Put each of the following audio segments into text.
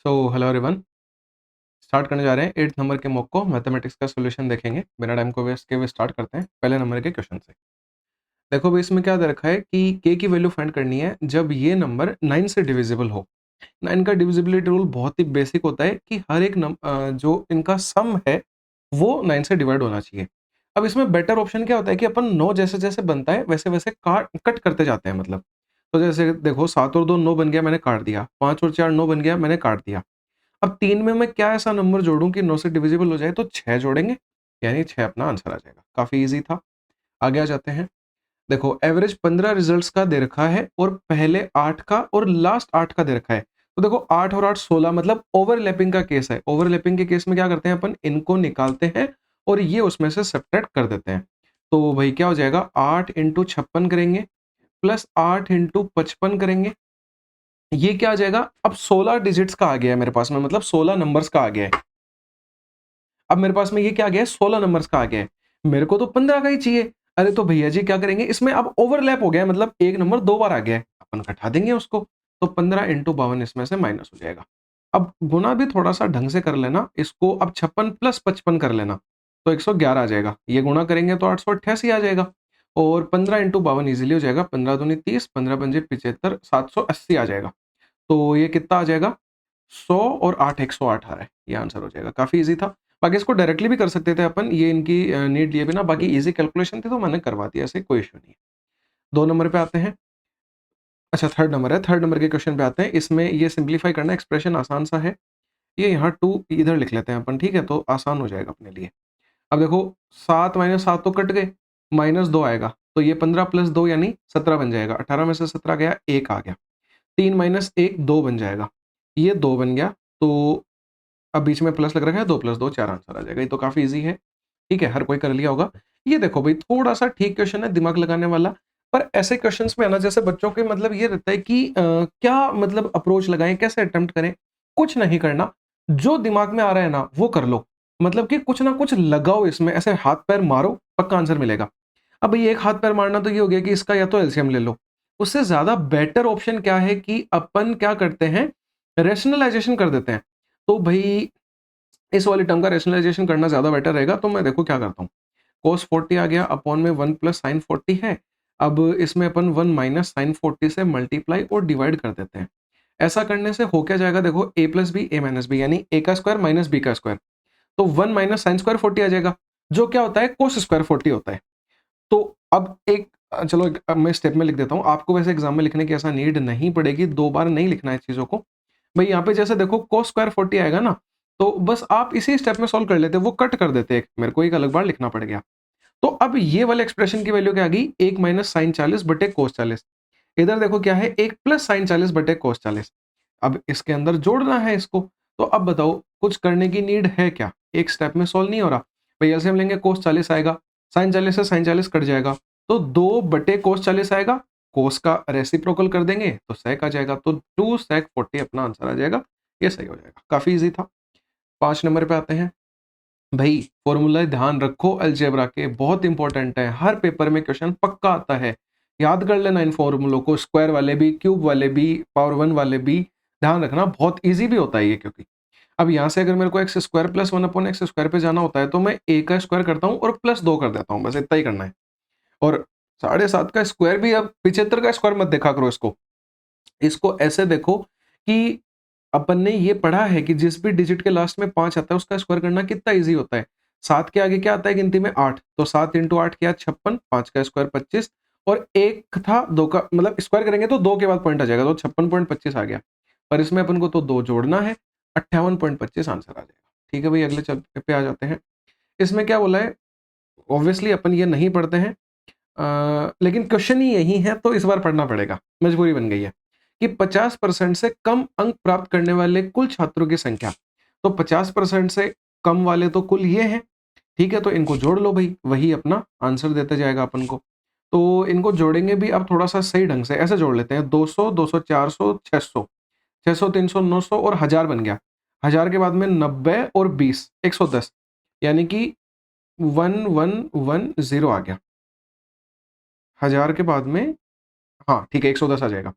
Hello everyone. Start करने जा रहे हैं 8th नंबर के मॉक को। मैथमेटिक्स का सॉल्यूशन देखेंगे, बिना टाइम को वेस्ट किए हुए स्टार्ट करते हैं पहले नंबर के क्वेश्चन से। देखो भाई, इसमें क्या दे रखा है कि के की वैल्यू फाइंड करनी है जब ये नंबर 9 से डिविजिबल हो। 9 का डिविजिबिलिटी रूल बहुत ही बेसिक होता है कि हर एक जो इनका सम है वो 9 से डिवाइड होना चाहिए। अब इसमें बेटर ऑप्शन क्या होता है कि अपन 9 जैसे जैसे बनता है वैसे वैसे काट कट करते जाते हैं। मतलब तो जैसे देखो 7 और 2 9 बन गया, मैंने काट दिया। 5 और 4 9 बन गया, मैंने काट दिया। अब 3 में मैं क्या ऐसा नंबर जोड़ूं कि 9 से डिविजिबल हो जाए, तो 6 जोड़ेंगे, यानी 6 अपना आंसर आ जाएगा। काफी इजी था। आगे आ जाते हैं। देखो एवरेज 15 रिजल्ट्स का दे रखा है और पहले 8 का और लास्ट 8 का दे रखा है। तो देखो 8 और 8 16, मतलब ओवरलैपिंग का केस है। ओवरलैपिंग के केस में क्या करते हैं अपन, इनको निकालते हैं और ये उसमें से सब्ट्रैक्ट कर देते हैं। तो भाई क्या हो जाएगा, 8 इंटू 56 करेंगे प्लस 8 इंटू 55 करेंगे। ये क्या आ जाएगा, अब 16 डिजिट्स का आ गया है मेरे पास में, मतलब 16 नंबर्स का आ गया है। अब मेरे पास में ये क्या आ गया है, 16 नंबर्स का आ गया है। मेरे को तो 15 का ही चाहिए। अरे तो भैया जी क्या करेंगे, इसमें अब ओवरलैप हो गया है, मतलब एक नंबर 2 बार आ गया है, अपन घटा देंगे उसको। तो 15 इंटू 52 इसमें से माइनस हो जाएगा। अब गुना भी थोड़ा सा ढंग से कर लेना इसको। अब 56 प्लस 55 कर लेना तो 111 आ जाएगा। ये गुणा करेंगे तो 888 आ जाएगा। और 15 इंटू 52 ईजिली हो जाएगा। 15 दूनी 30, 15 पंजे 75, 780 आ जाएगा। तो ये कितना आ जाएगा, 100 और 8 108 आ रहा है। ये आंसर हो जाएगा। काफी इजी था। बाकी इसको डायरेक्टली भी कर सकते थे अपन, ये इनकी नीड लिए बिना। बाकी इजी कैलकुलेशन थी तो मैंने करवा दिया, ऐसे कोई इशू नहीं है। 2 नंबर पे आते हैं। अच्छा, थर्ड नंबर है। थर्ड नंबर के क्वेश्चन पे आते हैं। इसमें ये सिंप्लीफाई करना, एक्सप्रेशन आसान सा है। ये यहाँ 2 इधर लिख लेते हैं अपन, ठीक है, तो आसान हो जाएगा अपने लिए। अब देखो 7 माइनस 7 तो कट गए, माइनस 2 आएगा तो ये 15 प्लस 2 यानी 17 बन जाएगा। 18 में से 17 गया, 1 आ गया। 3 माइनस 1 2 बन जाएगा। ये 2 बन गया। तो अब बीच में प्लस लग रखा है, 2 प्लस 2 4 आंसर आ जाएगा। ये तो काफी इजी है, ठीक है, हर कोई कर लिया होगा। ये देखो भाई, थोड़ा सा ठीक क्वेश्चन है, दिमाग लगाने वाला। पर ऐसे क्वेश्चंस में आना, जैसे बच्चों के मतलब ये रहता है कि क्या मतलब अप्रोच लगाएं, कैसे अटेम्प्ट करें। कुछ नहीं करना, जो दिमाग में आ रहा है ना वो कर लो। मतलब कि कुछ ना कुछ लगाओ इसमें, ऐसे हाथ पैर मारो, पक्का आंसर मिलेगा। अब भाई एक हाथ पैर मारना तो ये हो गया कि इसका या तो एलसीएम ले लो। उससे ज्यादा बेटर ऑप्शन क्या है कि अपन क्या करते हैं, रेशनलाइजेशन कर देते हैं। तो भाई इस वाली टर्म का रेशनलाइजेशन करना ज्यादा बेटर रहेगा। तो मैं देखो क्या करता हूँ, cos 40 आ गया, अपॉन में 1 प्लस साइन 40 है। अब इसमें अपन 1 माइनस साइन 40 से मल्टीप्लाई और डिवाइड कर देते हैं। ऐसा करने से हो क्या जाएगा, देखो a plus B A minus B, यानी a का स्क्वायर माइनस बी का स्क्वायर। तो 1 माइनस साइन स्क्वायर 40 आ जाएगा, जो क्या होता है, कोस स्क्वायर 40 होता है। तो अब एक चलो अब मैं स्टेप में लिख देता हूँ। आपको वैसे एग्जाम में लिखने की ऐसा नीड नहीं पड़ेगी, 2 बार नहीं लिखना है चीजों को। भाई यहाँ पे जैसे देखो कोस स्क्वायर 40 आएगा ना, तो बस आप इसी स्टेप में सॉल्व कर लेते, वो कट कर देते, मेरे को एक अलग बार लिखना पड़ गया। तो अब ये वाले एक्सप्रेशन की वैल्यू क्या आ गई, 1 माइनस साइन 40 बटे कोस 40। इधर देखो क्या है, 1 प्लस साइन 40 बटे कोस 40। अब इसके अंदर जोड़ना है इसको। तो अब बताओ कुछ करने की नीड है क्या, एक स्टेप में सॉल्व नहीं हो रहा। भाई ऐसे हम लेंगे, कोस 40 आएगा, साइन 40 से साइन 40 कट जाएगा, तो 2 बटे कोस 40 आएगा। कोस का रेसिप्रोकल कर देंगे तो सेक आ जाएगा, तो 2 सेक 40 अपना आंसर आ जाएगा। ये सही हो जाएगा। काफी इजी था। 5 नंबर पे आते हैं। भाई फॉर्मूला ध्यान रखो, अलजेब्रा के बहुत इंपॉर्टेंट है, हर पेपर में क्वेश्चन पक्का आता है। याद कर लेना इन फॉर्मूलों को, स्क्वायर वाले भी, क्यूब वाले भी, पावर 1 वाले भी। ध्यान रखना, बहुत इजी भी होता है ये। क्योंकि अब यहाँ से अगर मेरे को x square plus 1 upon x square पे जाना होता है, तो मैं ए का स्क्वायर करता हूँ और प्लस 2 कर देता हूँ, बस इतना ही करना है। और 7.5 का स्क्वायर भी, अब 75 का स्क्वायर मत देखा करो इसको। इसको ऐसे देखो कि अपन ने ये पढ़ा है कि जिस भी डिजिट के लास्ट में 5 आता है उसका स्क्वायर करना कितना इजी होता है। 7 के आगे क्या आता है गिनती में, 8, तो 7 इंटू 8 किया 56, 5 का स्क्वायर 25, और एक था 2 का, मतलब स्क्वायर करेंगे तो 2 के बाद पॉइंट आ जाएगा, तो 56.25 आ गया। पर इसमें अपन को तो 2 जोड़ना है, 58.25 आंसर आ जाएगा। ठीक है भाई, अगले चल पे आ जाते हैं। इसमें क्या बोला है, ऑब्वियसली अपन ये नहीं पढ़ते हैं, लेकिन क्वेश्चन ही यही है तो इस बार पढ़ना पड़ेगा, मजबूरी बन गई है। कि 50% से कम अंक प्राप्त करने वाले कुल छात्रों की संख्या। तो 50% से कम वाले तो कुल ये हैं, ठीक है, तो इनको जोड़ लो भाई, वही अपना आंसर देते जाएगा अपन को। तो इनको जोड़ेंगे भी अब थोड़ा सा सही ढंग से, ऐसे जोड़ लेते हैं, 200 200 400 600, 600 300 900 और 1000 बन गया। 1000 के बाद में 90 और 20 110, यानी कि 1110 आ गया। 1000 के बाद में, हाँ ठीक है, 110 आ जाएगा।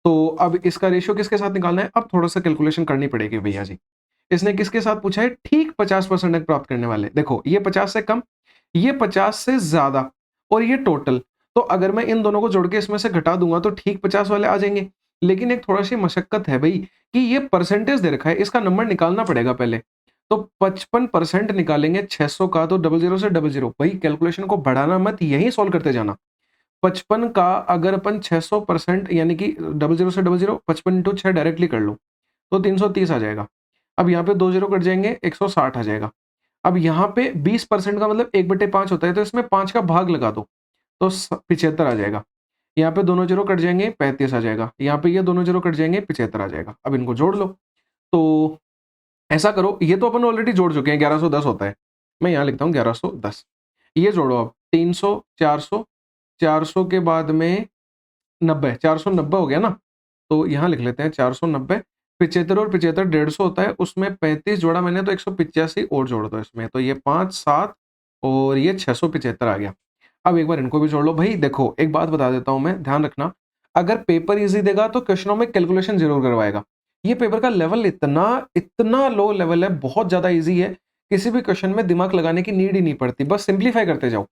तो अब इसका रेशियो किसके साथ निकालना है, अब थोड़ा सा कैलकुलेशन करनी पड़ेगी भैया जी। इसने किसके साथ पूछा है, ठीक 50% अंक प्राप्त करने वाले। देखो ये 50 से कम, ये 50 से ज्यादा और ये टोटल। तो अगर मैं इन दोनों को जोड़ के इसमें से घटा दूंगा तो ठीक 50 वाले आ जाएंगे। लेकिन एक थोड़ा सी मशक्कत है भाई कि ये परसेंटेज दे रखा है, इसका नंबर निकालना पड़ेगा पहले। तो 55% निकालेंगे 600 का, तो 00 से 00 भाई, कैलकुलेशन को बढ़ाना मत, यही सोल्व करते जाना। 55 का अगर अपन 600% यानी कि 00 से 00, 55 इंटू 6 डायरेक्टली कर लो तो 330 आ जाएगा। अब यहाँ पे 2 जीरो कट जाएंगे, 160 आ जाएगा। अब यहाँ पे 20% का मतलब 1/5 होता है, तो इसमें 5 का भाग लगा दो तो 75 आ जाएगा। यहाँ पे दोनों जीरो कट जाएंगे, 35 आ जाएगा। यहाँ पे ये दोनों जीरो कट जाएंगे, 75 आ जाएगा। अब इनको जोड़ लो। तो ऐसा करो, ये तो अपन ऑलरेडी जोड़ चुके हैं, 1110 होता है। मैं यहाँ लिखता हूँ 1110। ये जोड़ो अब 300, 400, 400 के बाद में 90, 490 हो गया ना। तो यहाँ लिख लेते हैं 490। 75 और 75 150 होता है, उसमें 35 जोड़ा मैंने तो 185 और जोड़ दो इसमें, तो ये 5 7 और ये 675 आ गया। अब एक बार इनको भी जोड़ लो भाई। देखो एक बात बता देता हूं मैं, ध्यान रखना, अगर पेपर इजी देगा तो क्वेश्चनों में कैलकुलेशन जरूर करवाएगा। ये पेपर का लेवल इतना इतना लो लेवल है, बहुत ज्यादा इजी है, किसी भी क्वेश्चन में दिमाग लगाने की नीड ही नहीं पड़ती, बस सिंप्लीफाई करते जाओ।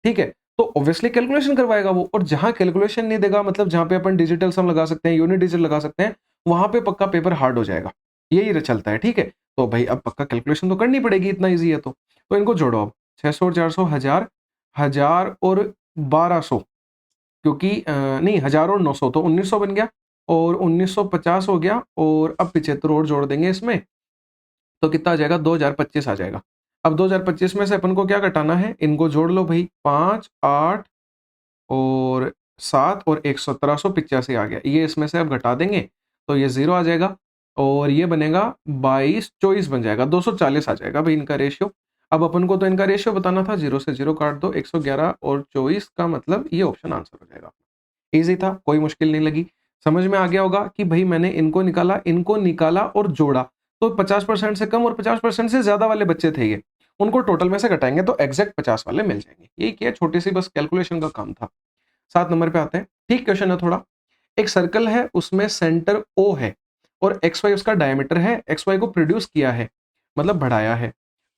ठीक है, तो ऑब्वियसली कैलकुलेशन करवाएगा वो, और जहां कैलकुलेशन नहीं देगा, मतलब जहां पे अपन डिजिटल सम लगा सकते हैं, यूनिट डिजिट लगा सकते हैं, वहां पे पक्का पेपर हार्ड हो जाएगा। यही चलता है। ठीक है, तो भाई अब पक्का कैलकुलेशन तो करनी पड़ेगी, इतना इजी है तो इनको जोड़ो अब। 600 और 400 हजार, 1000 और 1200, क्योंकि नहीं 1000 और 900 तो 1900 बन गया, और 1950 हो गया, और अब 75 और जोड़ देंगे इसमें, तो कितना आ जाएगा, 2025 आ जाएगा। अब 2025 में से अपन को क्या घटाना है, इनको जोड़ लो भाई, 5 8 और 7 और 1, 1785 आ गया। ये इसमें से अब घटा देंगे तो ये 0 आ जाएगा, और ये बनेगा 22 24 बन जाएगा, 240 आ जाएगा भाई इनका रेशियो। अब अपन को तो इनका रेशियो बताना था, 0 से 0 काट दो, 111 और 24 का मतलब ये ऑप्शन आंसर हो जाएगा। ईजी था, कोई मुश्किल नहीं लगी। समझ में आ गया होगा कि भाई मैंने इनको निकाला और जोड़ा, तो 50% से कम और 50% से ज्यादा वाले बच्चे थे ये, उनको टोटल में से घटाएंगे तो एग्जैक्ट 50 वाले मिल जाएंगे। यही किया, छोटी सी बस कैलकुलेशन का काम था। 7 नंबर पे आते हैं। ठीक क्वेश्चन है थोड़ा। एक सर्कल है, उसमें सेंटर ओ है और एक्स वाई उसका डायमीटर है, एक्स वाई को प्रोड्यूस किया है, मतलब बढ़ाया है।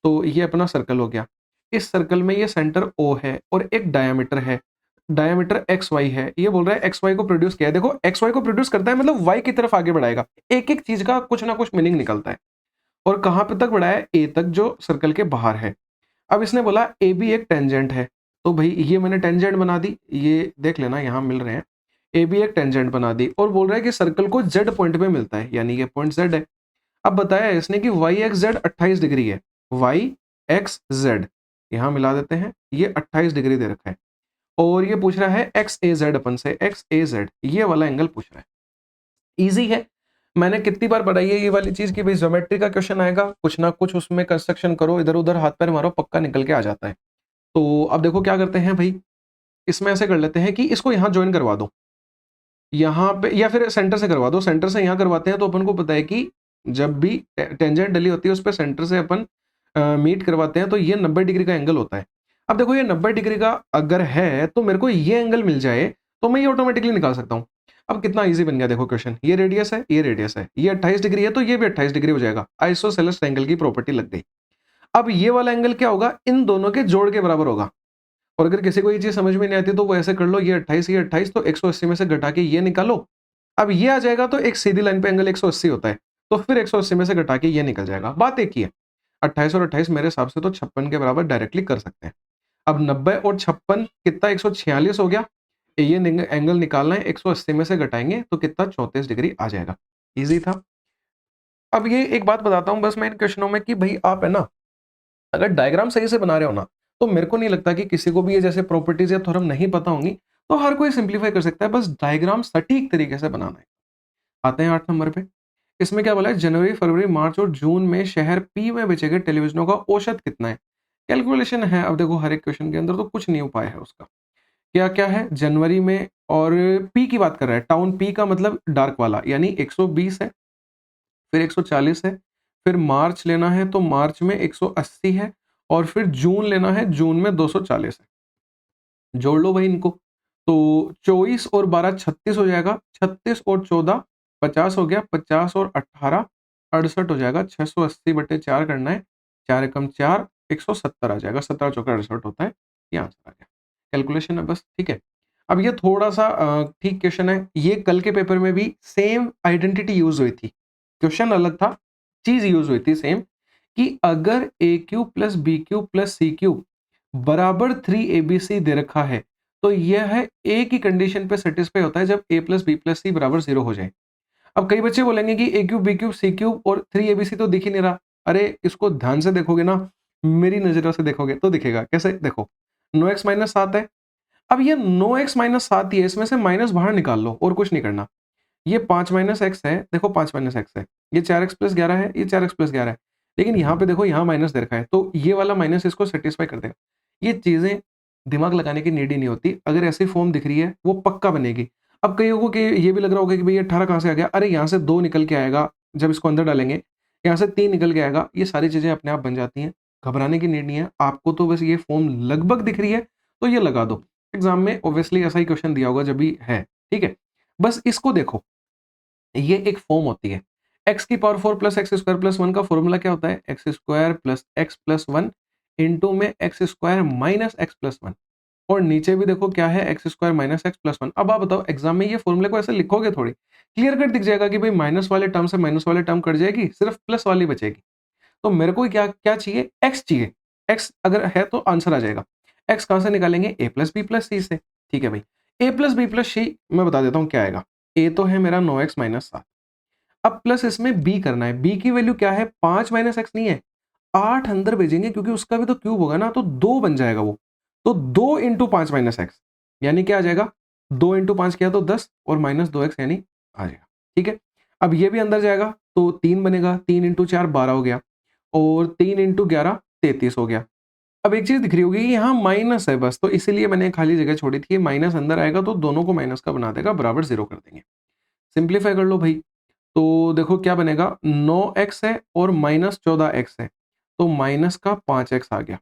तो ये अपना सर्कल हो गया। इस सर्कल में ये सेंटर ओ है और एक डायमीटर है, डायमीटर एक्स वाई है। ये बोल रहा है एक्स वाई को प्रोड्यूस किया है। देखो एक्स वाई को प्रोड्यूस करता है मतलब वाई की तरफ आगे बढ़ाएगा। एक एक चीज का कुछ ना कुछ मीनिंग निकलता है। और कहां पे तक बढ़ाया है, ए तक, जो सर्कल के बाहर है। अब इसने बोला ए बी एक टेंजेंट है, तो भाई ये मैंने टेंजेंट बना दी, ये देख लेना यहां मिल रहे हैं। ए बी एक टेंजेंट बना दी, और बोल रहा है कि सर्कल को जेड पॉइंट पे मिलता है, यानी ये पॉइंट जेड है। अब बताया इसने कि वाई एक्स जेड 28 डिग्री है, वाई एक्स जेड यहां मिला देते हैं, ये 28 डिग्री दे रखा है। और ये पूछ रहा है एक्स ए जेड, अपन से एक्स ए जेड ये वाला एंगल पूछ रहा है। इजी है, मैंने कितनी बार बताई है ये वाली चीज कि भाई ज्योमेट्री का क्वेश्चन आएगा, कुछ ना कुछ उसमें कंस्ट्रक्शन करो, इधर उधर हाथ पैर मारो, पक्का निकल के आ जाता है। तो अब देखो क्या करते हैं भाई, इसमें ऐसे कर लेते हैं कि इसको यहां ज्वाइन करवा दो, यहाँ पे, या फिर सेंटर से करवा दो। सेंटर से यहाँ करवाते हैं तो अपन को पता है कि जब भी टेंजेंट डली होती है उस पर सेंटर से अपन मीट करवाते हैं, तो ये 90 डिग्री का एंगल होता है। अब देखो ये 90 डिग्री का अगर है तो मेरे को ये एंगल मिल जाए तो मैं ये ऑटोमेटिकली निकाल सकता हूँ। अब कितना इजी बन गया देखो क्वेश्चन, ये रेडियस है, ये रेडियस है, ये 28 डिग्री है तो ये भी 28 डिग्री हो जाएगा। आइसोसेलेस एंगल की प्रॉपर्टी लग गई। अब ये वाला एंगल क्या होगा, इन दोनों के जोड़ के बराबर होगा। और अगर किसी को ये चीज समझ में नहीं आती तो वो ऐसे कर लो, ये 28 ये 28, तो 180 में से घटा के ये निकालो। अब ये आ जाएगा, तो एक सीधी लाइन पे एंगल 180 होता है, तो फिर 180 में से घटा के ये निकल जाएगा। बात एक ही है। 28 और 28 मेरे हिसाब से तो 56 के बराबर डायरेक्टली कर सकते हैं। अब 90 और 56 कितना, 146 हो गया। ये एंगल निकालना है, 180 में से घटाएंगे तो कितना, 34 डिग्री आ जाएगा। इजी था। अब ये एक बात बताता हूं बस मैं इन क्वेश्चनों में कि भाई आप है ना, अगर डायग्राम सही से बना रहे हो ना, तो मेरे को नहीं लगता कि किसी को भी ये जैसे प्रॉपर्टीज या थ्योरम नहीं पता होंगी, तो हर कोई सिंप्लीफाई कर सकता है, बस डायग्राम सटीक तरीके से बनाना है। आते हैं 8 नंबर पे। इसमें क्या बोला है, जनवरी फरवरी मार्च और जून में शहर पी में बेचे गए टेलीविजनों का औसत कितना है। कैलकुलेशन है। अब देखो हर एक क्वेश्चन के अंदर तो कुछ नहीं उपाय है उसका। क्या क्या है जनवरी में, और पी की बात कर रहा है, टाउन पी का मतलब डार्क वाला, यानी 120 है, फिर 140 है, फिर मार्च लेना है तो मार्च में 180 है, और फिर जून लेना है, जून में 240 है। जोड़ लो भाई इनको, तो 24 और 12 36 हो जाएगा, 36 और 14 50 हो गया, 50 और 18 68 हो जाएगा, 680/4 करना है, 4 एकम 4 170 आ जाएगा, 17 चौका 68 होता है, ये आंसर आ गया। कैलकुलेशन है बस, ठीक है। अब ये थोड़ा-सा ठीक क्वेश्चन है, ये कल के पेपर में भी सेम आइडेंटिटी यूज़ हुई थी। क्वेश्चन अलग था, चीज़ यूज़ हुई थी सेम, कि अगर a cube plus b cube plus c cube बराबर 3abc दे रखा है, तो यह ए की कंडीशन पे सेटिस्फाई होता है जब a प्लस बी प्लस सी बराबर 0 हो जाए। अब कई बच्चे बोलेंगे कि ए cube B cube C cube और 3abc तो दिख ही नहीं रहा। अरे इसको ध्यान से देखोगे ना, मेरी नज़रों से देखोगे तो दिखेगा। कैसे? देखो, 9x माइनस 7 है। अब ये 9x माइनस 7 ही है, इसमें से माइनस बाहर निकाल लो और कुछ नहीं करना। ये 5 माइनस एक्स है, देखो 5 माइनस एक्स है, ये 4x प्लस 11 है, ये 4x प्लस 11 है, लेकिन यहाँ पे देखो यहाँ माइनस दे रखा है, तो ये वाला माइनस इसको सेटिस्फाई कर देगा। ये चीज़ें दिमाग लगाने की नीड ही नहीं होती, अगर ऐसी फॉर्म दिख रही है वो पक्का बनेगी। अब कईयों को कि ये भी लग रहा होगा कि भाई ये 18 कहाँ से आ गया? अरे यहाँ से 2 निकल के आएगा, जब इसको अंदर डालेंगे, यहाँ से 3 निकल के आएगा, ये सारी चीज़ें अपने आप बन जाती हैं, घबराने की नीड नहीं है। आपको तो बस ये फॉर्म लगभग दिख रही है, तो ये लगा दो। एग्ज़ाम में ऑब्वियसली ऐसा ही क्वेश्चन दिया होगा जब भी है, ठीक है? बस इसको देखो, ये एक फॉर्म होती है। x की power 4 plus x square plus 1 का फॉर्मूला क्या होता है? X square plus x plus 1 into में x square minus x plus 1, और नीचे भी देखो क्या है? X square minus x plus 1। अब आप बताओ एग्जाम में ये फॉर्मूले को ऐसे लिखोगे थोड़ी, क्लियर कट दिख जाएगा कि भाई माइनस वाले टर्म से माइनस वाले टर्म कट जाएगी, सिर्फ प्लस वाली बचेगी। तो मेरे को क्या क्या चाहिए? x चाहिए। x अगर है तो आंसर आ जाएगा। x कहाँ से निकालेंगे? a प्लस बी प्लस सी से। ठीक है भाई, a प्लस बी प्लस सी मैं बता देता हूँ क्या आएगा। a तो है मेरा 9x माइनस 7, अब प्लस इसमें b करना है। b की वैल्यू क्या है? 5 माइनस एक्स नहीं है, 8 अंदर भेजेंगे क्योंकि उसका भी तो क्यूब होगा ना, तो 2 बन जाएगा वो। तो 2 इंटू 5 माइनस एक्स यानी क्या आ जाएगा? 2 इंटू 5 किया तो 10 और माइनस 2x यानी आ जाएगा। ठीक है, अब ये भी अंदर जाएगा तो 3 बनेगा, 3 इंटू 4 12 हो गया, और 3 इंटू 11 33 हो गया। अब एक चीज दिख रही होगी, यहाँ माइनस है बस, तो इसीलिए मैंने खाली जगह छोड़ी थी। माइनस अंदर आएगा तो दोनों को माइनस का बना देगा, बराबर 0 कर देंगे। सिंप्लीफाई कर लो भाई, तो देखो क्या बनेगा? 9x है और माइनस 14x है, तो माइनस का 5x आ गया,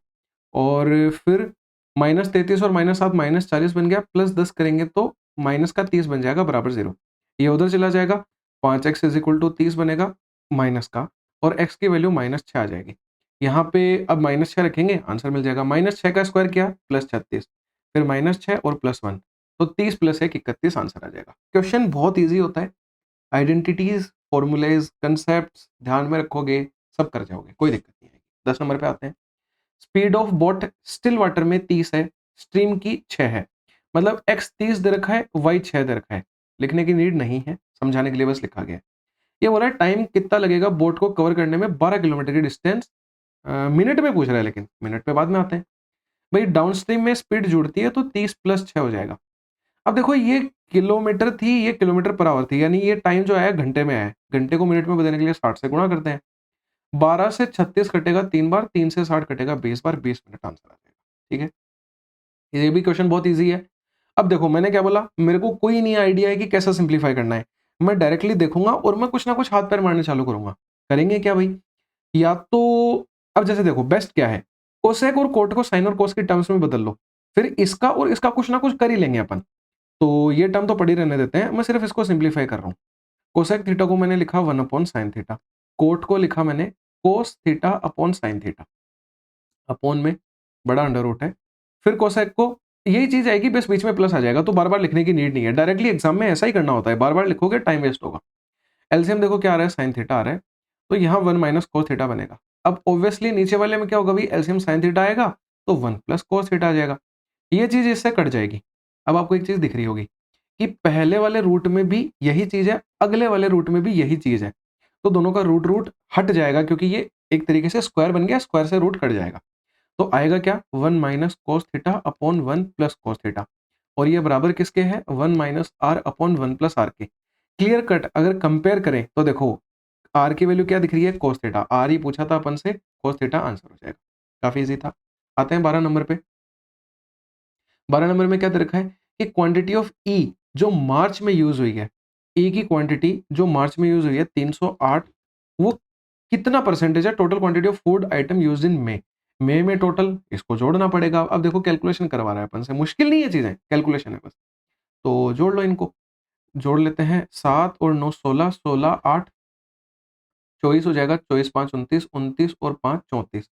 और फिर माइनस 33 और माइनस 7 माइनस 40 बन गया, प्लस 10 करेंगे तो माइनस का 30 बन जाएगा, बराबर 0। ये उधर चला जाएगा, 5x इज इक्वल टू 30 बनेगा माइनस का, और x की वैल्यू माइनस 6 आ जाएगी। यहाँ पे अब माइनस 6 रखेंगे, आंसर मिल जाएगा। माइनस 6 का स्क्वायर किया प्लस 36, फिर माइनस 6 और प्लस 1, तो 30 प्लस 1 31 आंसर आ जाएगा। क्वेश्चन बहुत ईजी होता है, आइडेंटिटीज, फॉर्मूलेज, कंसेप्ट ध्यान में रखोगे, सब कर जाओगे, कोई दिक्कत नहीं आएगी। 10 नंबर पे आते हैं। Speed of boat still water में 30 है, स्ट्रीम की 6 है, मतलब x 30 दे रखा है, y 6 दे रखा है। लिखने की नीड नहीं है, समझाने के लिए बस लिखा गया है। ये बोला है टाइम कितना लगेगा बोट को कवर करने में 12 किलोमीटर की डिस्टेंस, मिनट में पूछ रहा है, लेकिन मिनट पे बाद में आते हैं। भाई डाउन स्ट्रीम में स्पीड जुड़ती है तो 30 प्लस 6 हो जाएगा। अब देखो ये किलोमीटर थी, ये किलोमीटर पर आवर थी, यानी ये टाइम जो आया घंटे में आया, घंटे को मिनट में बदलने के लिए 60 से गुणा करते हैं। 12 से 36 कटेगा 3 बार, 3 से 60 कटेगा 20 बार, 20 मिनट आंसर आ जाएगा। ठीक है, ये भी क्वेश्चन बहुत इजी है। अब देखो मैंने क्या बोला, मेरे को कोई नहीं आइडिया है कि कैसा सिंप्लीफाई करना है, मैं डायरेक्टली देखूंगा और मैं कुछ ना कुछ हाथ पैर मारने चालू करूंगा। करेंगे क्या भाई? या तो अब जैसे देखो बेस्ट क्या है, कोसेक और कोट को साइन और कोस की टर्म्स में बदल लो, फिर इसका और इसका कुछ ना कुछ कर ही लेंगे अपन। तो ये टर्म तो पड़ी रहने देते हैं, मैं सिर्फ इसको सिंप्लीफाई कर रहा हूँ। कोसेक थीटा को मैंने लिखा 1 अपॉन साइन थीटा, कोट को लिखा मैंने कोस theta upon sine theta, upon में बड़ा अंडर रूट है, फिर कोसेक को यही चीज आएगी, बस बीच में प्लस आ जाएगा, तो बार बार लिखने की नीड नहीं है, डायरेक्टली एग्जाम में ऐसा ही करना होता है, बार बार लिखोगे टाइम वेस्ट होगा। एलसीएम देखो क्या आ रहा है, साइन थीटा आ रहा है, तो यहाँ 1 माइनस कोस थीटा बनेगा। अब ऑब्वियसली नीचे वाले में क्या होगा भाई, एलसीएम साइन थीटा आएगा तो 1 प्लस कोस थीटा आ जाएगा, ये चीज इससे कट जाएगी। अब आपको एक चीज दिख रही होगी कि पहले वाले रूट में भी यही चीज है, अगले वाले रूट में भी यही चीज है, तो दोनों का रूट रूट हट जाएगा, क्योंकि ये एक तरीके से स्क्वायर बन गया, स्क्वायर से रूट कट जाएगा, तो आएगा क्या? 1 minus cos theta upon 1 plus cos theta, और ये बराबर किसके है? 1 minus R upon 1 plus R के। क्लियर कट अगर कंपेयर करें तो देखो आर की वैल्यू क्या दिख रही है? कोस थीटा, आर ही पूछा था अपन से, कोस थीटा आंसर हो जाएगा। काफी इजी था। आते हैं 12 नंबर पे। 12 नंबर में क्या दे रखा है कि क्वांटिटी ऑफ ई जो मार्च में यूज हुई है, ई की क्वांटिटी जो मार्च में यूज हुई है 308, वो कितना परसेंटेज है total quantity of food item use in मे में टोटल, इसको जोड़ना पड़ेगा। अब देखो कैलकुलेशन करवा रहा है अपन से, मुश्किल नहीं है चीजें, कैलकुलेशन है बस। तो जोड़ लो इनको, जोड़ लेते हैं 7 और 9 16, 16 8 24 हो जाएगा, 24 5 29, 29 और 5 34,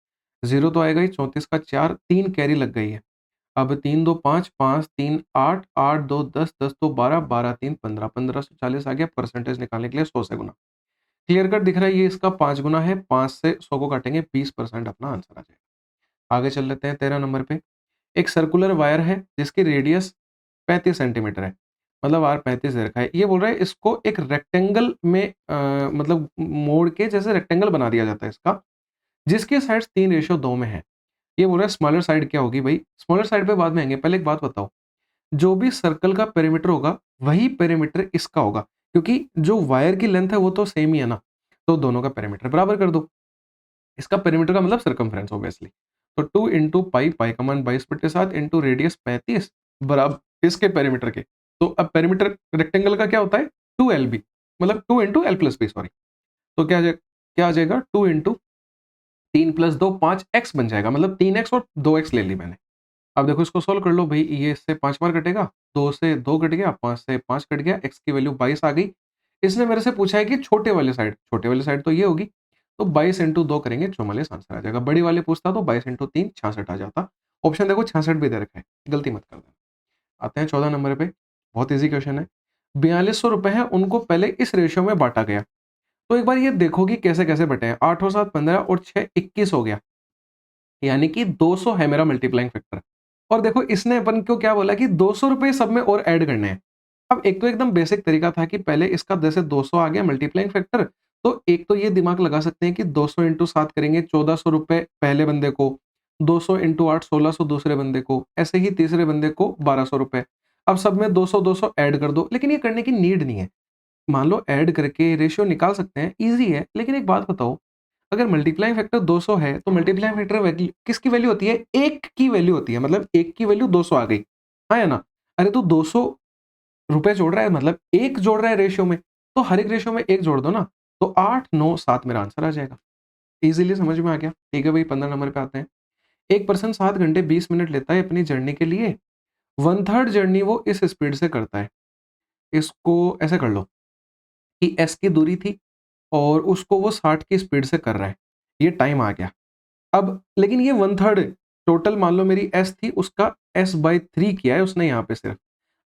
0 तो आएगा ही, 34 का 4, 3 कैरी लग गई है। अब 3 2 5, 5 3 8, 8 2 10, 10 2 12, 12 3 15, 1540 आ गया। परसेंटेज निकालने के लिए 100 से गुना। क्लियर कट दिख रहा है, ये इसका 5 गुना है, 5 से 100 को काटेंगे, 20% अपना आंसर आ जाएगा। आगे चल लेते हैं 13 नंबर पे। एक सर्कुलर वायर है जिसकी रेडियस 35 सेंटीमीटर है, मतलब आर 35 दे रखा है। ये बोल रहा है इसको एक रेक्टेंगल में मतलब मोड़ के जैसे रेक्टेंगल बना दिया जाता है इसका, जिसके साइड्स 3:2 में है। ये बोल रहा है स्मॉलर साइड क्या होगी भाई, स्मॉलर साइड पे बाद में आएंगे, पहले एक बात बताओ, जो भी सर्कल का पेरीमीटर होगा वही पेरीमीटर इसका होगा, क्योंकि जो वायर की लेंथ है वो तो सेम ही है ना, तो दोनों का पेरीमीटर बराबर कर दो। इसका पेरीमीटर का मतलब सर्कमफ्रेंस ऑब्वियसली। तो 2 इंटू पाई, पाई का मान 22/7 इंटू रेडियस 35 बराबर इसके पेरीमीटर के। तो अब पेरीमीटर रेक्टेंगल का क्या होता है 2LB, मतलब 2 into L plus B, sorry. तो क्या आ जाएगा 2 इंटू 3 प्लस 2 5x बन जाएगा, मतलब 3x और 2x ले ली मैंने। अब देखो इसको सोल्व कर लो भाई, ये इससे 5 बार कटेगा, 2 से 2 कट गया, 5 से 5 कट गया, x की वैल्यू 22 आ गई। इसने मेरे से पूछा है कि छोटे वाले साइड तो ये होगी, तो 22 इंटू 2 करेंगे 44 आंसर आ जाएगा। बड़ी वाले पूछता तो 22 इंटू 3 66 आ जाता। ऑप्शन देखो 66 भी दे रखा है, गलती मत कर देना। आते हैं 14 नंबर पे, बहुत ईजी क्वेश्चन है। 4200 रुपए हैं, उनको पहले इस रेशियो में बांटा गया। तो एक बार ये देखो कि कैसे कैसे बटे हैं। 8 और 7 15 और 6 21 हो गया, यानी कि 200 है मेरा मल्टीप्लाइंग फैक्टर। और देखो इसने अपन को क्या बोला कि 200 रुपए सब में और ऐड करने हैं। अब एक तो एकदम बेसिक तरीका था कि पहले इसका जैसे 200 आ गया मल्टीप्लाइंग फैक्टर, तो एक तो ये दिमाग लगा सकते हैं कि 200 इंटू 7 करेंगे 1400 रुपए पहले बंदे को, 200 इंटू 8 1600 दूसरे बंदे को, ऐसे ही तीसरे बंदे को 1200 रुपए। अब सब में 200 200 ऐड कर दो, लेकिन ये करने की नीड नहीं है। मान लो ऐड करके रेशियो निकाल सकते हैं, ईजी है। लेकिन एक बात बताओ, अगर मल्टीप्लाइंग फैक्टर 200 है तो मल्टीप्लाइंग फैक्टर किसकी वैल्यू होती है, एक की वैल्यू होती है, मतलब एक की वैल्यू 200 आ गई, हाँ या ना। अरे तो 200 रुपए जोड़ रहा है, मतलब एक जोड़ रहा है रेशियो में, तो हर एक रेशियो में एक जोड़ दो ना, तो 8 9 7 मेरा आंसर आ जाएगा। इजीली समझ में आ गया। ठीक है भाई, 15 नंबर पे आते हैं। एक पर्सन 7 घंटे 20 मिनट लेता है अपनी जर्नी के लिए, 1/3 जर्नी वो इस स्पीड से करता है। इसको ऐसे कर लो कि एस की दूरी थी और उसको वो 60 की स्पीड से कर रहा है, ये टाइम आ गया। अब लेकिन ये 1/3 टोटल, मान लो मेरी एस थी, उसका s/3 किया है उसने यहाँ पे सिर्फ।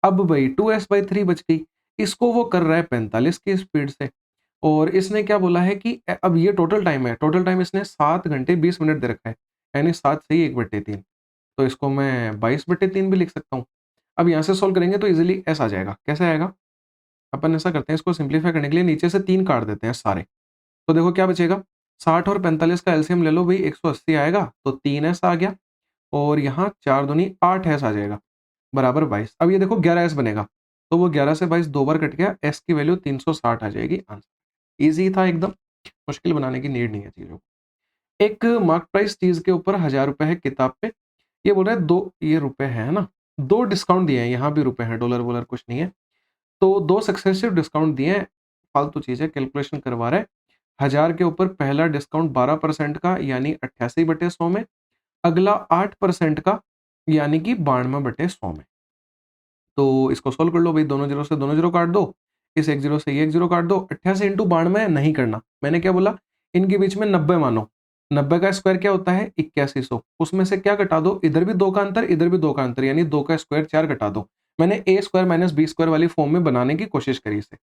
अब भाई 2s/3 बच गई, इसको वो कर रहा है 45 की स्पीड से। और इसने क्या बोला है कि अब ये टोटल टाइम है, टोटल टाइम इसने 7 घंटे 20 मिनट दे रखा है, यानी 7 से ही 1/3, तो इसको मैं 22/3 भी लिख सकता हूँ। अब यहाँ से सोल्व करेंगे तो इजीली एस आ जाएगा। कैसे आएगा, अपन ऐसा करते हैं, इसको सिंप्लीफाई करने के लिए नीचे से 3 काट देते हैं सारे। तो देखो क्या बचेगा, 60 और 45 का एलसीएम ले लो भाई, 180 आएगा, तो 3s आ गया, और यहाँ 4 दूनी 8s आ जाएगा, बराबर 22। अब ये देखो 11s बनेगा, तो वो 11 से 22 दो बार कट गया, s की वैल्यू 360 आ जाएगी आंसर। ईजी था एकदम, मुश्किल बनाने की नीड नहीं है चीज़ों को। एक मार्क प्राइस चीज़ के ऊपर 1000 रुपए है किताब पे, ये बोल रहा है 2, ये रुपए है ना, 2 डिस्काउंट दिए हैं, यहाँ भी रुपए हैं, डॉलर वॉलर कुछ नहीं है। तो 2 सक्सेसिव डिस्काउंट दिए हैं, फालतू चीज़ है, कैलकुलेशन करवा रहा है। 1000 के ऊपर पहला डिस्काउंट 12% का, यानी 88/100 में, अगला 8% का, यानी कि 92/100 में। तो इसको सोल्व कर लो भाई, दोनों जीरो से दोनों जीरो काट दो, इस एक जीरो से ये एक जीरो काट दो। 88 इंटू 92 नहीं करना, मैंने क्या बोला, इनके बीच में 90 मानो, 90 का स्क्वायर क्या होता है 8100, उसमें से क्या घटा दो, इधर भी 2 का अंतर, इधर भी 2 का अंतर, यानी 2 का स्क्वायर 4 घटा दो। मैंने ए स्क्वायर माइनस बी स्क्वायर वाली फॉर्म में बनाने की कोशिश करी इसे,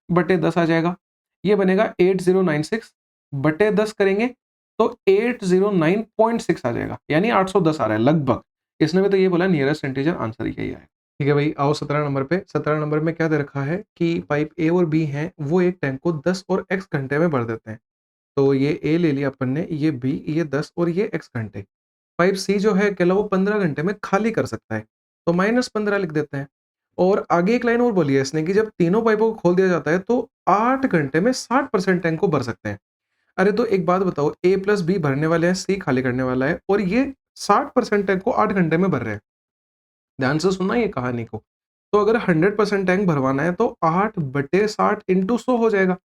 बटे 10 आ जाएगा। ये बनेगा 8096 बटे 10 करेंगे तो 809.6 आ जाएगा, यानी 810 आ रहा है लगभग। इसने भी तो ये बोला नियरेस्ट इंटीजर, आंसर यही आएगा। ठीक है भाई, आओ 17 नंबर पे। 17 नंबर में क्या दे रखा है कि पाइप ए और बी हैं, वो एक टैंक को 10 और x घंटे में भर देते हैं। तो ये ए ले लिया अपन ने, ये बी, ये 10 और ये x घंटे। पाइप सी जो है अकेला वो 15 घंटे में खाली कर सकता है, तो -15 लिख देते हैं। और आगे एक लाइन और बोली है इसने कि जब तीनों पाइपों को खोल दिया जाता है तो 8 घंटे में 60% टैंक को भर सकते हैं। अरे तो एक बात बताओ, ए प्लस बी भरने वाले हैं, सी खाली करने वाला है, और ये 60% टैंक को 8 घंटे में भर रहे हैं। ध्यान से सुनना ये कहानी को। तो अगर 100% टैंक भरवाना है तो 8/60 इंटू 100 हो जाएगा।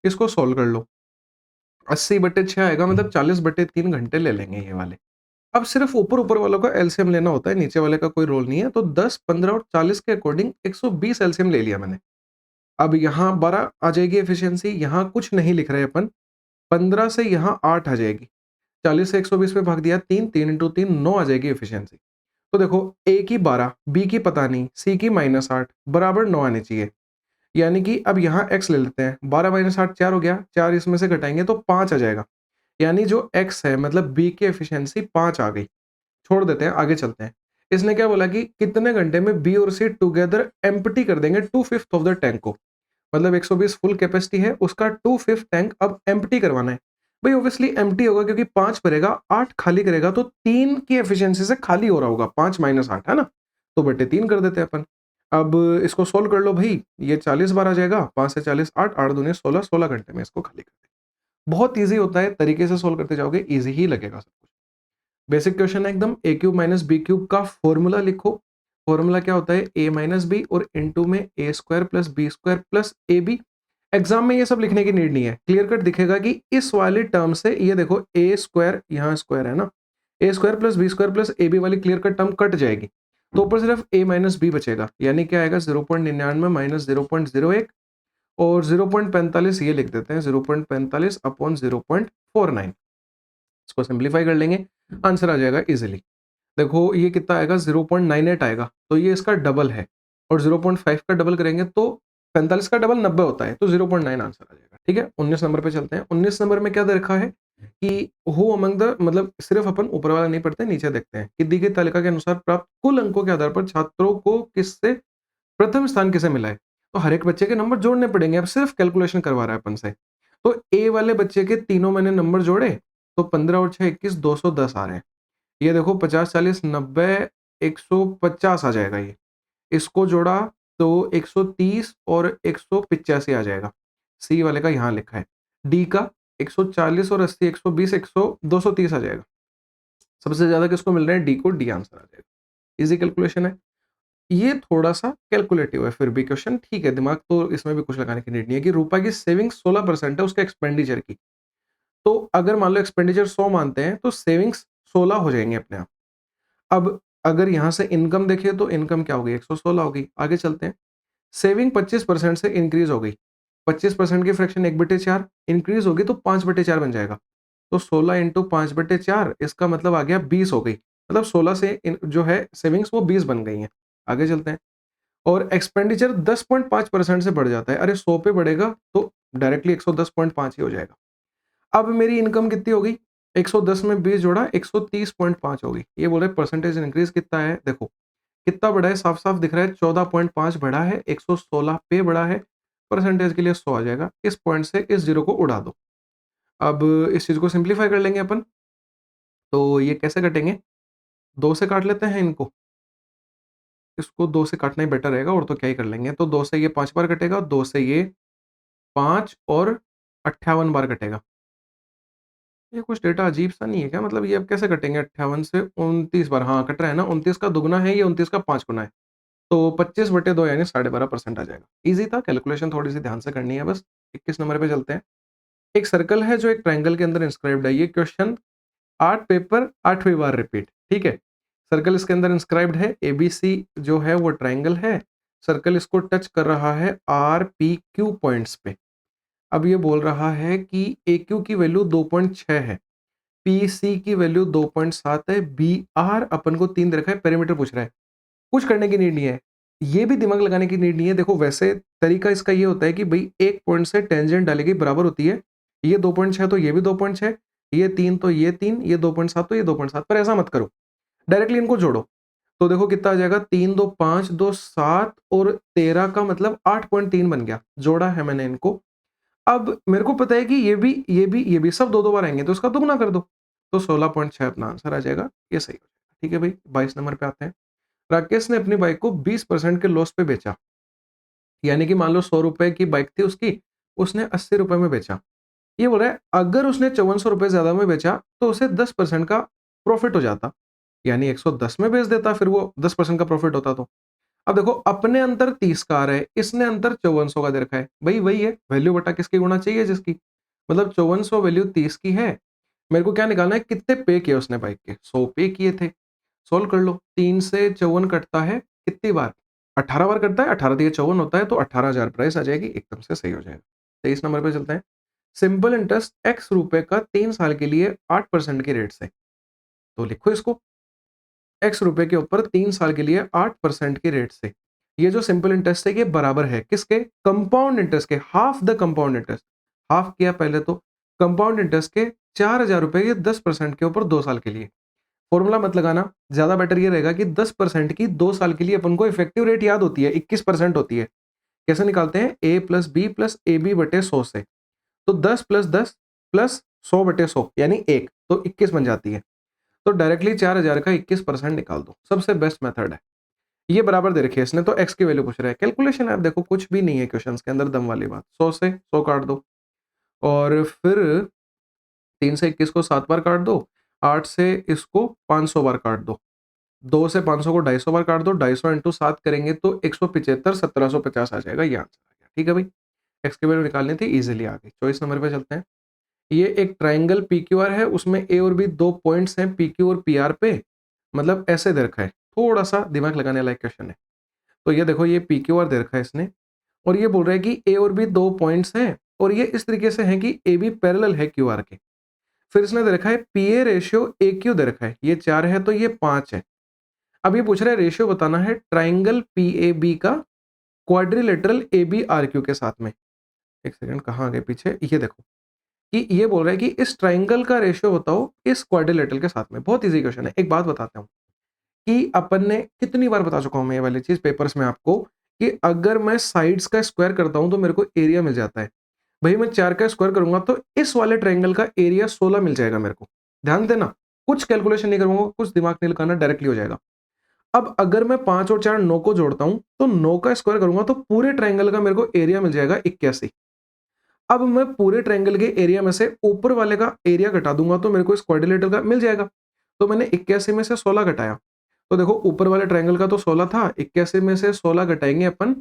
इसको सोल्व कर लो, 80/6 आएगा, मतलब 40/3 घंटे ले लेंगे ये वाले। अब सिर्फ ऊपर वालों का एलसीएम लेना होता है, नीचे वाले का कोई रोल नहीं है। तो 10, 15 और 40 के अकॉर्डिंग 120 एलसीएम ले लिया मैंने। अब यहाँ 12 आ जाएगी एफिशिएंसी, यहाँ कुछ नहीं लिख रहे अपन। 15 से यहाँ 8 आ जाएगी। 40 से 120 में भाग दिया 3, 3 इंटू 3 9 आ जाएगी एफिशिएंसी। तो देखो ए की 12, बी की पता नहीं, सी की -8 बराबर 9 आनी चाहिए। यानी कि अब यहाँ x ले लेते हैं, 12 - 8 4 हो गया, 4 इसमें से घटाएंगे तो 5 आ जाएगा। यानी जो x है मतलब b की एफिशिएंसी 5 आ गई। छोड़ देते हैं, आगे चलते हैं। इसने क्या बोला कि कितने घंटे में बी और सी टुगेदर एम्प्टी कर देंगे 2/5 ऑफ द टैंक को। मतलब 120 फुल कैपेसिटी है, उसका 2/5 टैंक अब एम्प्टी करवाना है। भाई ऑब्वियसली एम्प्टी होगा क्योंकि 5 भरेगा, 8 खाली करेगा, तो 3 की एफिशिएंसी से खाली हो रहा होगा। 5 - 8 है ना, तो बटे 3 कर देते हैं अपन। अब इसको सोल्व कर लो भाई, ये 40 बार आ जाएगा। 5 से 40 8, 8 दूनी 16, 16 घंटे में इसको खाली कर दें। बहुत ईजी होता है, तरीके से सोल्व करते जाओगे ईजी ही लगेगा सब कुछ। बेसिक क्वेश्चन है एकदम। A cube minus b cube का फॉर्मूला लिखो। फॉर्मूला क्या होता है, ए माइनस बी और इनटू में a square plus b square plus A b. Exam में ये सब लिखने की नीड नहीं है, क्लियर कट दिखेगा कि इस वाली टर्म से ये देखो ए स्क्वायर, यहाँ स्क्वायर है ना, a square plus b square plus A b वाली क्लियर कट टर्म कट जाएगी। तो ऊपर सिर्फ ए माइनस बी बचेगा, यानी क्या आएगा 0.99 माइनस 0.01 और 0.45 ये लिख देते हैं, 0.45 अपॉन 0.49। इसको सिंप्लीफाई कर लेंगे, आंसर आ जाएगा इजीली। देखो ये कितना आएगा 0.98 आएगा, तो ये इसका डबल है। और 0.5 का डबल करेंगे तो 45 का डबल 90 होता है, तो 0.9 आंसर आ जाएगा। ठीक है, 19 नंबर पे चलते हैं। 19 नंबर में क्या दे रखा है कि हु अमंग द, मतलब सिर्फ अपन ऊपर वाला नहीं पढ़ते, नीचे देखते हैं कि दी गई तालिका के अनुसार प्राप्त कुल अंकों के आधार पर छात्रों को किससे प्रथम स्थान किसे मिला है। तो हर एक बच्चे के नंबर जोड़ने पड़ेंगे, अब सिर्फ कैलकुलेशन करवा रहा है अपन से। तो ए वाले बच्चे के तीनों मैंने नंबर जोड़े, तो 15 और 6 21 210 आ रहे हैं। ये देखो 50 40 90 150 आ जाएगा। ये इसको जोड़ा तो 130 और 185 आ जाएगा। सी वाले का यहाँ लिखा है। डी का 140 और 80 120 100 230 आ जाएगा। सबसे ज्यादा किसको मिल रहा है, डी को। डी आंसर आ जाएगा। इजी कैलकुलेशन है। ये थोड़ा सा कैलकुलेटिव है फिर भी क्वेश्चन, ठीक है, दिमाग तो इसमें भी कुछ लगाने की नीड नहीं है। कि रुपए की सेविंग 16% है उसके एक्सपेंडिचर की। तो अगर मान लो एक्सपेंडिचर 100 मानते हैं तो सेविंग्स 16 हो जाएंगे अपने आप। अब अगर यहां से इनकम देखिए तो इनकम क्या होगी, 116 होगी। आगे चलते हैं। सेविंग 25% से इंक्रीज हो गई। 25% की फ्रैक्शन 1/4 इंक्रीज होगी तो 5/4 बन जाएगा। तो 16 इंटू 5/4 इसका मतलब आ गया 20 हो गई। मतलब 16 से जो है सेविंग्स वो 20 बन गई हैं। आगे चलते हैं। और एक्सपेंडिचर 10.5% से बढ़ जाता है। अरे 100 पे बढ़ेगा तो डायरेक्टली 110.5 ही हो जाएगा। अब मेरी इनकम कितनी होगी, 110 में 20 जोड़ा 130.5 होगी। ये बोल रहे परसेंटेज इंक्रीज कितना है, देखो कितना बढ़ा है, साफ साफ दिख रहा है 14.5 बढ़ा है, 116 पे बढ़ा है। परसेंटेज के लिए 100 आ जाएगा। इस पॉइंट से इस जीरो को उड़ा दो। अब इस चीज को सिंप्लीफाई कर लेंगे अपन। तो ये कैसे कटेंगे, 2 से काट लेते हैं इनको। इसको 2 से काटना ही बेटर रहेगा, और तो क्या ही कर लेंगे। तो 2 से ये 5 बार कटेगा, 2 से ये 5 और 58 बार कटेगा। ये कुछ डेटा अजीब सा नहीं है क्या, मतलब ये अब कैसे कटेंगे 58 से 29 बार, हाँ कट रहा है ना, 29 का दुगुना है, ये 29 का 5 गुना है। तो 25/2 यानी 12.5% आ जाएगा। ईजी था, कैलकुलेशन थोड़ी सी ध्यान से करनी है बस। 21 नंबर पे चलते हैं। एक सर्कल है जो एक ट्रायंगल के अंदर इंस्क्राइब्ड है। ये क्वेश्चन 8 पेपर 8वीं बार रिपीट, ठीक है। सर्कल इसके अंदर इंस्क्राइब्ड है, एबीसी जो है वो ट्रायंगल है। सर्कल इसको टच कर रहा है आर पी क्यू पॉइंट्स पे। अब ये बोल रहा है कि ए क्यू की वैल्यू 2.6 है, पी सी की वैल्यू 2.7 है, बी आर अपन को 3 दे रखा है, पेरीमीटर पूछ रहा है। कुछ करने की नीड नहीं है, ये भी दिमाग लगाने की नीड नहीं है। देखो वैसे तरीका इसका ये होता है कि भाई एक पॉइंट से टेंजेंट डालेगी बराबर होती है। ये 2.6 तो ये भी 2.6, ये 3 तो ये 3, ये 2.7 तो ये 2.7। पर ऐसा मत करो, डायरेक्टली इनको जोड़ो। तो देखो कितना आ जाएगा, 3 2 5 2 7 और 13 का मतलब 8.3 बन गया। जोड़ा है मैंने इनको। अब मेरे को पता है कि ये भी सब 2-2 बार आएंगे, तो इसका दुगना कर दो। तो 16.6 अपना आंसर आ जाएगा। ये सही हो जाएगा। ठीक है भाई, 22 नंबर पे आते हैं। राकेश ने अपनी बाइक को 20% के लॉस पे बेचा। यानी कि मान लो 100 रुपए की बाइक थी उसकी, उसने 80 रुपए में बेचा। ये बोल रहा है अगर उसने 5400 रुपए ज्यादा में बेचा तो उसे 10% का प्रॉफिट हो जाता। यानी 110 में बेच देता, फिर वो 10% का प्रॉफिट होता। तो अब देखो अपने अंतर 30 का आ रहा है, इसने अंतर 5400 का दे रखा है। भाई वही है, वैल्यू बटा किसकी गुना चाहिए जिसकी, मतलब 5400 वैल्यू 30 की है, मेरे को क्या निकालना है, कितने पे किए उसने बाइक के, 100 पे किए थे। सोल्व कर लो, 3 से 54 कटता है कितनी बार, 18 बार कटता है, 18 दिए 54 होता है, तो 18,000 प्राइस आ जाएगी, एकदम से सही हो जाएगा। 23 नंबर पे चलते हैं। सिंपल इंटरेस्ट x रुपए का 3 साल के लिए 8% के रेट से, तो लिखो इसको, x रुपए के ऊपर 3 साल के लिए 8% के रेट से। ये जो सिंपल इंटरेस्ट है ये बराबर है किसके, कंपाउंड इंटरेस्ट के, half the compound interest. Half किया पहले तो कंपाउंड इंटरेस्ट के 4,000 रुपए के 10% के ऊपर 2 साल के लिए। फॉर्मूला मत लगाना, ज्यादा बेटर ये रहेगा कि 10% की 2 साल के लिए अपन को इफेक्टिव रेट याद होती है, 21% होती है। कैसे निकालते हैं, a plus B plus A B बटे 100 से, तो 10 प्लस 10 प्लस 100 बटे 100 यानी 1, तो 21 बन जाती है। तो डायरेक्टली 4,000 का 21% निकाल दो, सबसे बेस्ट मेथड है। ये बराबर दे रखी है इसने, तो x की वैल्यू पूछ रहा है, कैलकुलेशन है, देखो कुछ भी नहीं है क्वेश्चन के अंदर, दम वाली बात। 100 से 100 काट दो, और फिर 3 से 21 को 7 बार काट दो, 8 से इसको 500 बार काट दो, 2 से 500 को 250 बार काट दो, 250 इंटू 7 करेंगे तो 175 1750 आ जाएगा, ये आंसर आ गया। ठीक है भाई, एक्स की वैल्यू निकालनी थी, इजीली आ गई। 24 नंबर पे चलते हैं। ये एक ट्राइंगल पी क्यू आर है, उसमें ए और बी 2 पॉइंट्स हैं पी क्यू और पी आर पे, मतलब ऐसे दे रखा है, थोड़ा सा दिमाग लगाने लायक क्वेश्चन है। तो ये देखो, ये पी क्यू आर दे रखा है इसने, और ये बोल रहा है कि ए और बी 2 पॉइंट्स हैं, और ये इस तरीके से है कि ए बी पैरेलल है क्यू आर के। फिर इसने दे रखा है P A ratio A Q दे रखा है, ये 4 है तो ये 5 है। अब ये पूछ रहा है रेशियो बताना है ट्राइंगल पी ए बी का quadrilateral A B R Q के साथ में। एक सेकंड, कहाँ आ गए पीछे, ये देखो कि ये बोल रहा है कि इस ट्राइंगल का रेशियो बताओ इस क्वाड्रिलेटरल के साथ में। बहुत इजी क्वेश्चन है। एक बात बताता हूँ कि अपन ने कितनी बार बता चुका हूं मैं ये वाली चीज पेपर्स में आपको, कि अगर मैं साइड्स का स्क्वायर करता हूं तो मेरे को एरिया मिल जाता है। भाई मैं 4 का स्क्वायर करूंगा तो इस वाले ट्राइंगल का एरिया 16 मिल जाएगा मेरे को। ध्यान देना, कुछ कैलकुलेशन नहीं करूंगा, कुछ दिमाग नहीं लगाना, डायरेक्टली हो जाएगा। अब अगर मैं 5 और 4 9 को जोड़ता हूं तो 9 का स्क्वायर करूंगा तो पूरे ट्राइंगल का मेरे को एरिया मिल जाएगा 81। अब मैं पूरे ट्रायंगल के एरिया में से ऊपर वाले का एरिया घटा दूंगा तो मेरे को इस क्वाड्रिलेटरल का मिल जाएगा। तो मैंने 81 में से 16 घटाया, तो देखो ऊपर वाले ट्रायंगल का तो 16 था, 81 में से 16 घटाएंगे अपन,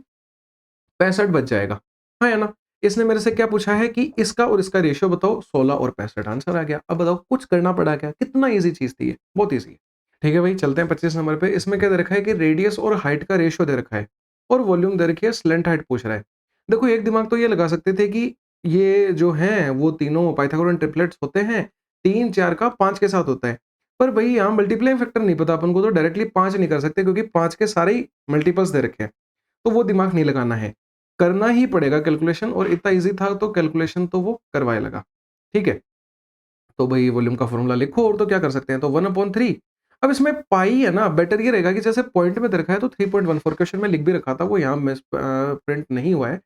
65 बच जाएगा। हाँ या ना। इसने मेरे से क्या पूछा है कि इसका और इसका रेशियो बताओ, 16 और 65, आंसर आ गया। अब बताओ कुछ करना पड़ा क्या, कितना ईजी चीज थी ये, बहुत ईजी है। ठीक है भाई, चलते हैं 25 नंबर पे। इसमें क्या दे रखा है कि रेडियस और हाइट का रेशियो दे रखा है, और वॉल्यूम दे रखी है, स्लेंट हाइट पूछ रहा है। देखो एक दिमाग तो ये लगा सकते थे कि ये जो हैं वो तीनों पाइथागोरन ट्रिपलेट्स होते हैं, 3 4 का 5 के साथ होता है। पर भाई यहाँ मल्टीप्लाइंग फैक्टर नहीं पता अपन को, तो डायरेक्टली 5 नहीं कर सकते क्योंकि 5 के सारे ही मल्टीपल्स दे रखे हैं, तो वो दिमाग नहीं लगाना है, करना ही पड़ेगा कैलकुलेशन, और इतना इजी था तो कैलकुलेशन तो वो करवाए लगा। ठीक है, तो भाई वॉल्यूम का फॉर्मूला लिखो, और तो क्या कर सकते हैं, तो 1/3। अब इसमें पाई है ना, बेटर ये रहेगा कि जैसे पॉइंट में दे रखा है तो 3.14, क्वेश्चन में लिख भी रखा था, वो यहाँ मिस प्रिंट नहीं हुआ है,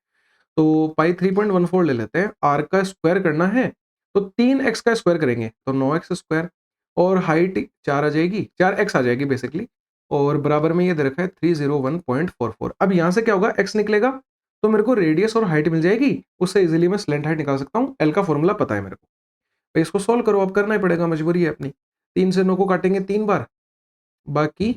तो पाई 3.14 ले लेते हैं। आर का स्क्वायर करना है तो 3x का स्क्वायर करेंगे तो 9x स्क्वायर, और हाइट 4 आ जाएगी, 4x आ जाएगी बेसिकली, और बराबर में ये दे रखा है 301.44। अब यहाँ से क्या होगा, x निकलेगा तो मेरे को रेडियस और हाइट मिल जाएगी, उससे इजीली मैं स्लेंट हाइट निकाल सकता हूँ। एल का फॉर्मूला पता है मेरे को, तो इसको सोल्व करो, अब करना ही पड़ेगा, मजबूरी है अपनी। 3 से 9 को काटेंगे 3 बार, बाकी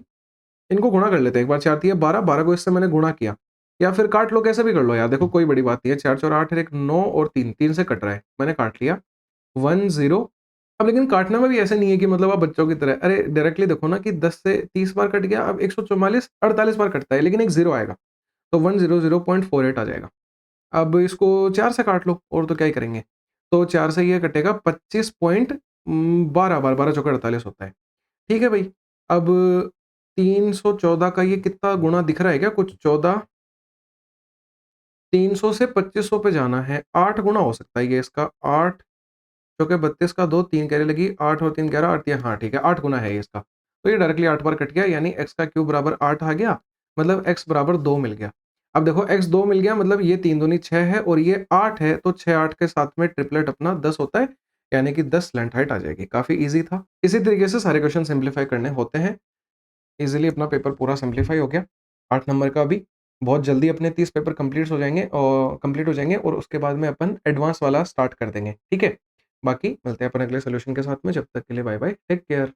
इनको गुणा कर लेते हैं, एक बार 4 दिया 12, 12 को इससे मैंने गुणा किया, या फिर काट लो, कैसे भी कर लो यार, देखो कोई बड़ी बात नहीं है। 4 4 8 एक 9 और 3 3 से कट रहा है, मैंने काट लिया 1 0। अब लेकिन काटने में भी ऐसे नहीं है कि मतलब आप बच्चों की तरह, अरे डायरेक्टली देखो ना कि 10 से 30 बार कट गया, अब 144 48 बार कटता है, लेकिन एक जीरो आएगा तो 100.48 आ जाएगा। अब इसको 4 से काट लो, और तो क्या ही करेंगे, तो 4 से ये कटेगा 25.12 बार, 12 चौके 48 होता है। ठीक है भाई, अब 314 का ये कितना गुणा दिख रहा है क्या कुछ, 14, 300 से 2500 पे जाना है, 8 गुना हो सकता है ये इसका, 8 चौके 32 का 2, 3 कैरी लगी, 8 और 3 11, 8 हाँ ठीक है, 8 गुना है ये इसका, तो ये डायरेक्टली 8 बार कट गया, यानी x का क्यूब बराबर 8 आ गया, मतलब x बराबर 2 मिल गया। अब देखो x 2 मिल गया, मतलब ये 3 दूनी 6 है और ये 8 है, तो 6 8 के साथ में ट्रिपलेट अपना 10 होता है, यानी कि 10 लेंथ हाइट आ जाएगी। काफी इजी था। इसी तरीके से सारे क्वेश्चन सिंप्लीफाई करने होते हैं। इजीली अपना पेपर पूरा सिंप्लीफाई हो गया। 8 नंबर का भी बहुत जल्दी अपने 30 पेपर कंप्लीट हो जाएंगे, और उसके बाद में अपन एडवांस वाला स्टार्ट कर देंगे। ठीक है, बाकी मिलते हैं अपन अगले सोल्यूशन के साथ में, जब तक के लिए बाय बाय, टेक केयर।